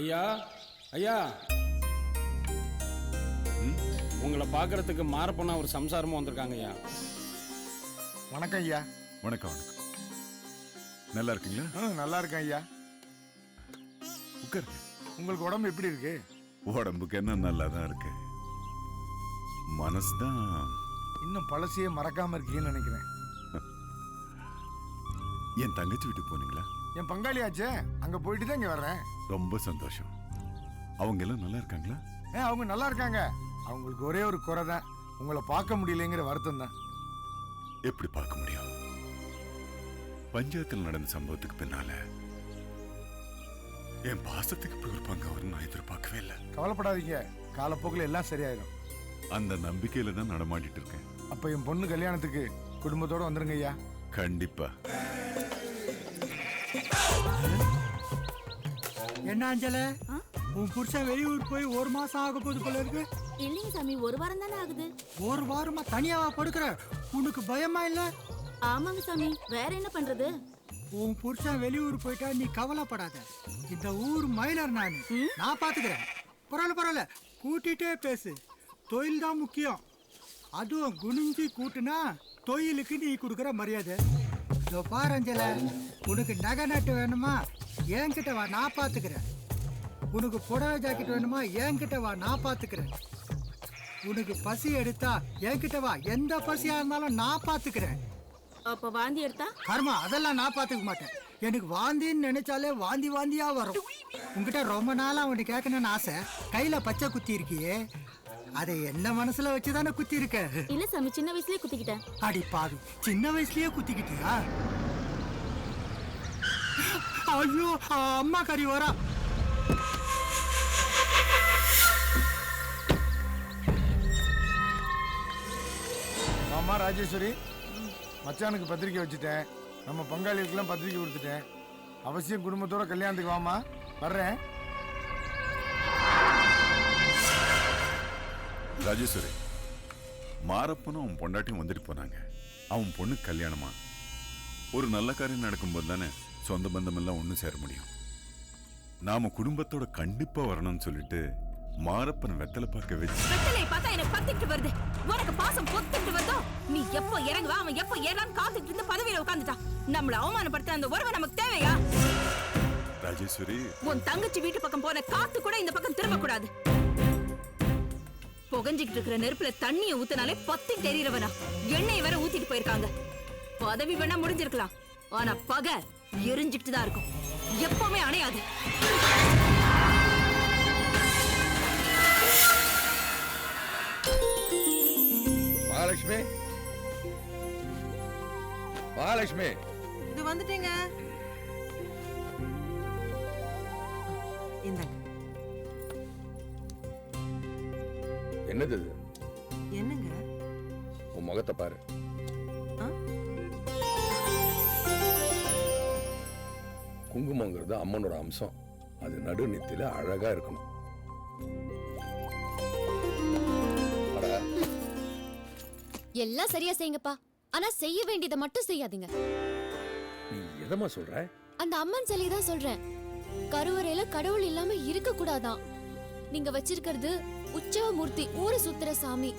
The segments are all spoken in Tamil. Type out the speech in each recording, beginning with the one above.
ஐயா ஐயா, உங்களை பார்க்கறதுக்கு மாரப்பனா ஒரு சம்சாரமும் வந்திருக்காங்க ஐயா. வணக்கம் ஐயா. வணக்கம் வணக்கம். நல்லா இருக்கீங்களா? நல்லா இருக்கேன் ஐயா. உட்காருங்க. உங்களுக்கு உடம்பு எப்படி இருக்கு? உடம்புக்கு என்ன நல்லா தான் இருக்கு, மனசுதான் இன்னும் பழசையே மறக்காம இருக்கீங்கன்னு நினைக்கிறேன். என் தங்கச்சி வீட்டுக்கு போனீங்களா? என் பங்காளியாச்சே, அங்க போயிட்டு தான் இங்க வர்றேன். ரொம்ப சந்தோஷம். அவங்க எல்லாம் நல்லா இருக்காங்களா? அவங்க நல்லா இருக்காங்க. அவங்களுக்கு ஒரே ஒரு குறை தான், உங்களை பார்க்க முடியலைங்கிற வருத்தம் தான். எப்படி பார்க்க முடியும்? பஞ்சாயத்தில் நடந்த சம்பவத்துக்கு பின்னால என் பாசத்துக்கு இப்படி ஒரு பங்கு வரும் நான் எதிர்பார்க்கவே இல்லை. கவலைப்படாதீங்க, காலப்போக்கில் எல்லாம் சரியாயிடும். அந்த நம்பிக்கையில தான் நடமாடிட்டு இருக்கேன். அப்ப என் பொண்ணு கல்யாணத்துக்கு குடும்பத்தோட வந்துருங்க ஐயா. கண்டிப்பா. என்ன அஞ்சல, உன் புருஷன் வெளியூர் போய் ஒரு மாசம் ஆக போகுது போல இருக்கு. இல்லைங்க சாமி, ஒரு வாரம் தானே ஆகுது. ஒரு வாரமா தனியாவா படுக்கிற? உனக்கு பயமா இல்ல? ஆமாங்க சாமி, வேற என்ன பண்றது? உன் புருஷன் வெளியூர் போயிட்டா நீ கவலைப்படாத. இந்த ஊர் மைனர் நான் பாத்துக்கிறேன். பரவாயில்ல, கூட்டிட்டே பேசு. தொழில் தான் முக்கியம். அதுவும் குனிஞ்சி கூட்டுனா தொழிலுக்கு நீ கொடுக்குற மரியாதை. இதோ பாரு அஞ்சல, உனக்கு நகை நட்டு வேணுமா? என்கிட்ட வா, நான் பாத்துக்கிறேன். உனக்கு புடவை ஜாக்கெட் வேணுமா? என்கிட்ட வா, நான் பாத்துக்கிறேன். உனக்கு பசி எடுத்தா என்கிட்ட வா, எந்த பசியா இருந்தாலும் நான் பாத்துக்கிறேன். அப்ப வாந்தி எடுத்தா? கர்மா, அதெல்லாம் நான் பாத்துக்க மாட்டேன். எனக்கு வாந்தின்னு நினைச்சாலே வாந்தி வாந்தியா வரும். உங்ககிட்ட ரொம்ப நாளா அவனுக்கு கேட்கணும்னு ஆசை. கையில பச்சை குத்தி இருக்கியே, அதை என்ன மனசுல வச்சுதானே குத்தி இருக்க? இல்ல சாமி, சின்ன வயசுலயே குத்திக்கிட்டேன். அடி பாவி, சின்ன வயசுலயே குத்திக்கிட்டியா? ஐயோ, அம்மா கறி வரா. மாமா ராஜேஸ்வரி, மச்சானுக்கு பத்திரிக்கை வச்சுட்டேன். நம்ம பங்காளிகளுக்கெல்லாம் பத்திரிக்கை கொடுத்துட்டேன். அவசியம் குடும்பத்தோட கல்யாணத்துக்கு வாமா. வர்றேன். ராஜேஸ்வரி, மாரப்பனும் அவன் பொண்டாட்டியும் வந்துட்டு போனாங்க. அவன் பொண்ணு கல்யாணமா? ஒரு நல்ல காரியம் நடக்கும்போது தானே சொந்த பந்தம் எல்லாம் ஒண்ணு சேர முடியும். நாம குடும்பத்தோட கண்டிப்பா வரணும்னு சொல்லிட்டு மாரப்பன் வெத்தலை பார்க்க வச்சு. வெத்தலையை பார்த்தா எனக்கு பத்திட்டு வருது. உனக்கு பாசம் பொத்திட்டு வருதோ? நீ எப்போ இறங்குவா, அவன் எப்போ ஏறான்னு காத்துட்டு இருந்து பதவியில உட்காந்துட்டான். நம்மள அவமானப்படுத்த அந்த உறவை நமக்கு தேவையா? ராஜேஸ்வரி, உன் தங்கச்சி வீட்டு பக்கம் போன காத்து கூட இந்த பக்கம் திரும்ப கூடாது. புகஞ்சிக்கிட்டு இருக்கிற நெருப்புல தண்ணியை ஊத்தினாலே பத்தி தெரியறவனா எண்ணெய் வேற ஊத்திட்டு போயிருக்காங்க. பதவி வேணா முடிஞ்சிருக்கலாம், ஆனா பகை எரிஞ்சுக்கிட்டு தான் இருக்கும், எப்பவுமே அணையாது. மகாலட்சுமி, மகாலட்சுமி, இது வந்துட்டீங்க. இந்தாங்க. என்னது இது? என்னங்க? உன் முகத்தை பாரு. குங்குமங்கிறது அம்மனோட அம்சம். அது நடு நெத்தியில அழகா இருக்கணும். எல்லாம் சரியா செய்யுங்கப்பா, ஆனா செய்ய வேண்டியதை மட்டும் செய்யாதீங்க. நீ எதமா சொல்ற? அந்த அம்மன் சிலை தான் சொல்றேன். கருவறையில கடவுள் இல்லாம இருக்க கூடாதான். நீங்க வச்சிருக்கிறது உற்சவ மூர்த்தி, ஊரை சுத்துற சாமி.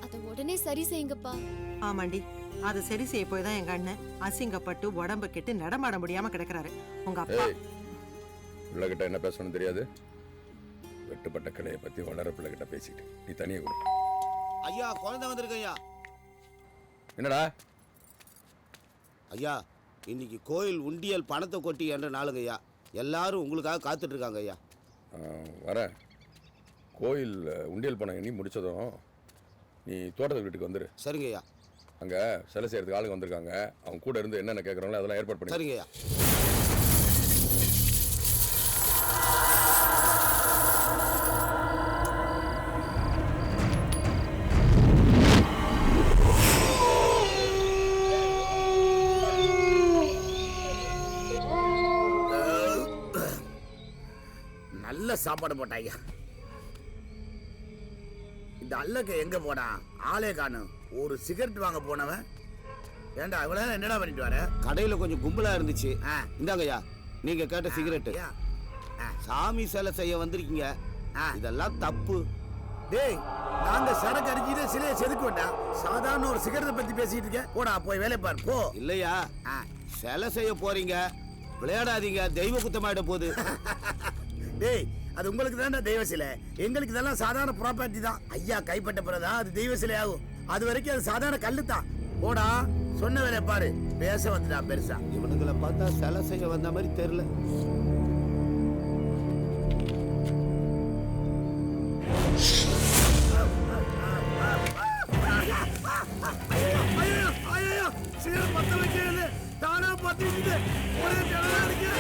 அத உடனே சரி செய்யுங்கப்பா. ஆமாண்டி, அதை சரி செய்ய போய் தான் எங்க அண்ணன் அசிங்கப்பட்டு உடம்பு கெட்டு நடமாட முடியாம கிடக்குறாரு. உங்க அப்பா பிள்ளைகிட்ட என்ன பேசணும் தெரியாது. வெட்டுப்பட்ட கிளையை பத்தி வளர பிள்ளைகிட்ட பேசிட்டு நீ தனியா கொடு. ஐயா, குழந்தை வந்திருக்கு ஐயா. என்னடா? ஐயா, இன்னைக்கு கோயில் உண்டியல் பணத்தை கொட்டி என்ற நாளுங்க ஐயா. எல்லாரும் உங்களுக்காக காத்துட்டு இருக்காங்க ஐயா. வர கோயில் உண்டியல் பணம் எண்ணி முடிச்சதும் நீ தோட்டத்து வீட்டுக்கு வந்துரு. சரிங்க ஐயா. அங்கே சிலை செய்யறதுக்கு ஆளுங்க வந்திருக்காங்க. அவங்க கூட இருந்து என்னென்ன கேட்குறாங்களோ அதெல்லாம் ஏற்பாடு பண்ணி. சரிங்க ஐயா. நல்ல சாப்பாடு போட்டாங்க. இந்த அல்லக்க எங்க போனா? ஆளே காணும். ஒரு சிகரெட் வாங்க போனவன். ஏண்டா இவ்வளவு என்னடா பண்ணிட்டு வர? கடையில கொஞ்சம் கும்பலா இருந்துச்சு. இந்தாங்க ஐயா, நீங்க கேட்ட சிகரெட். சாமி சிலை செய்ய வந்திருக்கீங்க. இதெல்லாம் தப்பு. டேய், நாங்க சரக்கு அடிச்சுட்டு சிலையை செதுக்க வேண்டாம். சாதாரண ஒரு சிகரெட்டை பத்தி பேசிட்டு இருக்கேன். போடா போய் வேலை பாரு போ. இல்லையா, சிலை செய்ய போறீங்க, விளையாடாதீங்க, தெய்வ குத்தமாயிட போகுது. டேய், அது உங்களுக்கு தானே தெய்வ சிலை. எங்களுக்கு இதெல்லாம் சாதாரண ப்ராப்பர்ட்டி தான். ஐயா கைப்பட்ட பிறகுதான் அது தெய்வ சிலை ஆகும். அது வரைக்கும் அது சாதாரண கல்லு தான். போடா, சொன்ன வேலையை பாரு. பேச வந்துடா பெருசா. இவனுங்களை பார்த்தா சிலை செய்ய வந்த மாதிரி தெரியல. சிகரெட் பத்த வைக்கிறது தானா பத்திட்டு ஒரே ஜனலா இருக்கு.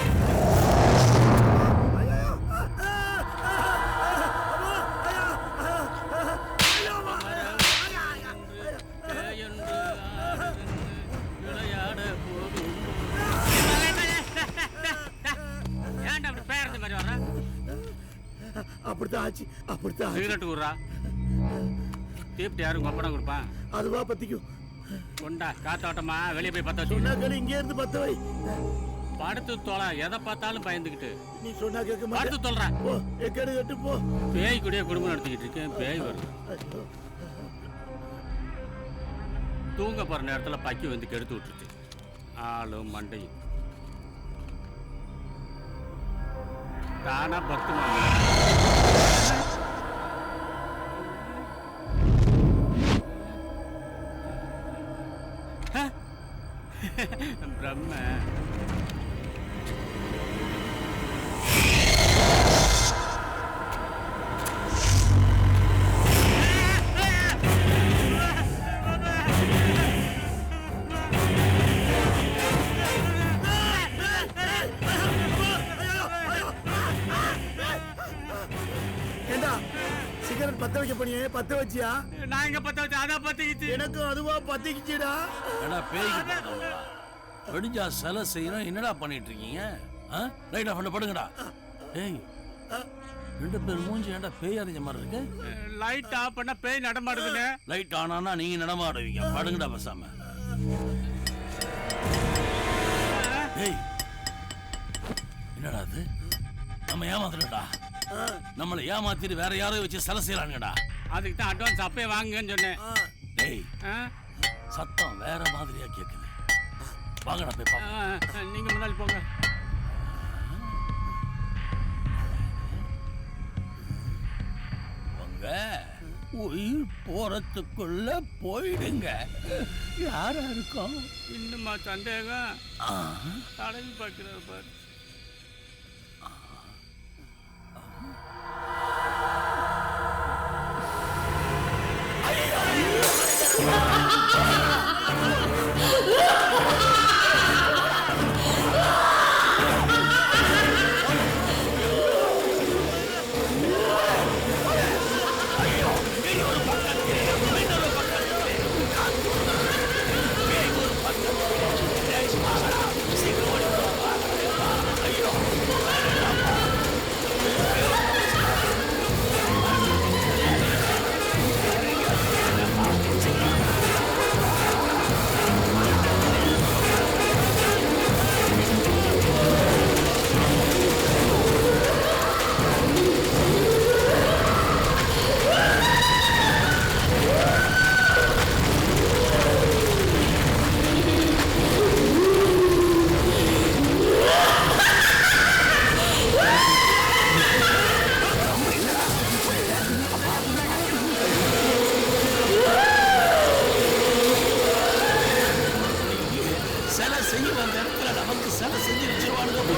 அப்படித்தான் ஆச்சு, அப்படித்தான். சிகரெட் விடுறா, தீப்தி யாரும் கொப்படம் கொடுப்பான். அதுவா பத்திக்கும். கொண்டா காத்தாட்டமா வெளியே போய் பத்த வச்சு. சொன்னாக்கள் இங்க இருந்து பத்த வை. படுத்து தொலை, எதை பார்த்தாலும் பயந்துக்கிட்டு. நீ சொன்னா கேட்க படுத்து மாட்டே. தொல்றா. போ, எக்கேடு கட்டு போ. பேய் கூடயே குடும்பம் நடத்திக்கிட்டு இருக்கேன், பேய் வருது. தூங்க போற நேரத்துல பக்கி வந்து கெடுத்து விட்டுருச்சு. ஆளும் மண்டையும் தானா பத்து பிரம்ம. ஏண்டா, சிகரெட் பத்த வைக்க போனியே, பத்த வச்சியா? நான் எங்க பத்த வச்சு அதான் பத்திக்கிச்சு. எனக்கு அதுவா பத்திக்கிச்சுடா. ஏடா பேய்க்கு பார்த்தவங்களா? வெடிஞ்சா சிலை செய்யணும், என்னடா பண்ணிட்டு இருக்கீங்க? ரைட் ஆஃப் பண்ண படுங்கடா. டேய், ரெண்டு பேர் மூஞ்சி ஏன்டா பேய் அறிஞ்ச மாதிரி இருக்கு? லைட் ஆஃப் பண்ணா பேய் நடமாடுதுன்னு. லைட் ஆனா நீங்க நடமாடுவீங்க. படுங்கடா பேசாம. டேய், என்னடா அது? நம்ம ஏமாத்துறடா. நம்மளை ஏமாத்திட்டு வேற யாரையும் வச்சு சிலை செய்யறாங்கடா. அதுக்கு தான் அட்வான்ஸ் அப்பே வாங்குங்கன்னு சொன்னேன். டேய், சத்தம் வேற மாதிரியா கேக்குது. வாங்கடா போய் பாப்போம். நீங்க முன்னாடி போங்க. உங்க உயிர் போறதுக்குள்ள போயிடுங்க. யாரா இருக்கும்? இன்னுமா சந்தேகம்? தடவி பார்க்கிறார் பாரு. சிலை செய்ய வந்த இடத்துல நமக்கு சிலை செஞ்சு வச்சிருவானுங்க.